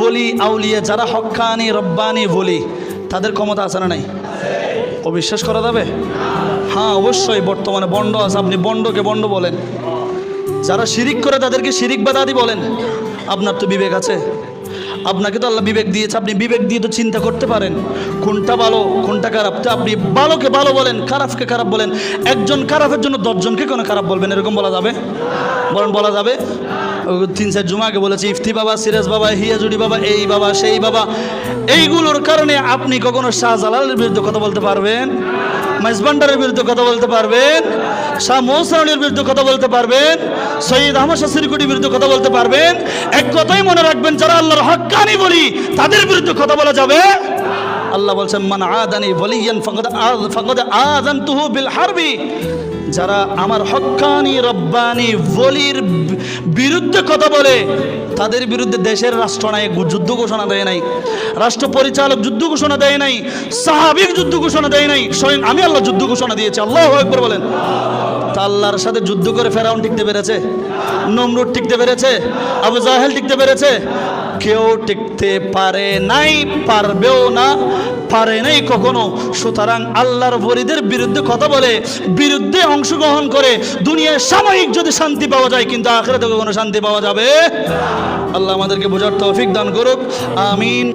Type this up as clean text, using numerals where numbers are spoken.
ওলি আউলিয়া যারা হক্কানি রব্বানি ওলি, তাদের ক্ষমতা আছে না নাই? অবিশ্বাস করা যাবে? হ্যাঁ অবশ্যই। বর্তমানে বন্ড আছে, আপনি বন্ডকে বন্ড বলেন, যারা শিরিক করে তাদেরকে শিরিক বাদাদি বলেন। আপনার তো বিবেক আছে, আপনাকে তো আল্লাহ বিবেক দিয়েছে, আপনি বিবেক দিয়ে তো চিন্তা করতে পারেন কোনটা ভালো কোনটা খারাপ। তো আপনি ভালোকে ভালো বলেন, খারাপকে খারাপ বলেন। একজন খারাপের জন্য 10 জনকে কোনো খারাপ বলবেন, এরকম বলা যাবে? বলেন, বলা যাবে? 3-4 জুমা আগে বলেছি, ইফতি বাবা, সিরাজ বাবা, হিয়াজুড়ি বাবা, এই বাবা সেই বাবা, এইগুলোর কারণে আপনি কখনো শাহজালালের বিরুদ্ধে কথা বলতে পারবেন? মাইজবান্ডারের বিরুদ্ধে কথা বলতে পারবেন? শাহ মৌসানের বিরুদ্ধে কথা বলতে পারবেন? সৈয়দ আহমদ শাহ সিরকুটির বিরুদ্ধে কথা বলতে পারবেন? এক কথাই মনে রাখবেন, যারা আল্লাহর হক্কানি বলি তাদের বিরুদ্ধে কথা বলা যাবে। আল্লাহ বলছেন, মান আদানি ওয়ালিয়ান ফাকাদ আযানতুহু বিল হারবি। যারা আমার হক্কানি রব্বানি ওলির বিরুদ্ধে কথা বলে তাদের বিরুদ্ধে দেশের রাষ্ট্রনায়ক যুদ্ধ ঘোষণা দেয় নাই, রাষ্ট্র পরিচালক যুদ্ধ ঘোষণা দেয় নাই, সাহাবিক যুদ্ধ ঘোষণা দেয় নাই, স্বয়ং আমি আল্লাহ যুদ্ধ ঘোষণা দিয়েছি। আল্লাহু আকবার বলেন। তা আল্লাহর সাথে যুদ্ধ করে ফেরাউন টিকতে পেরেছে? নমরুদ টিকতে পেরেছে? আবু জাহেল টিকতে পেরেছে? কেউ টিকতে পারে নাই, পারবেও না, পারে নাই কখনো। সুতরাং আল্লাহর ওলিদের বিরুদ্ধে কথা বলে, বিরুদ্ধে অংশগ্রহণ করে দুনিয়ায় সাময়িক যদি শান্তি পাওয়া যায়, কিন্তু আখিরাতে কোনো শান্তি পাওয়া যাবে? আল্লাহ আমাদেরকে বোঝার তৌফিক দান করুক, আমিন।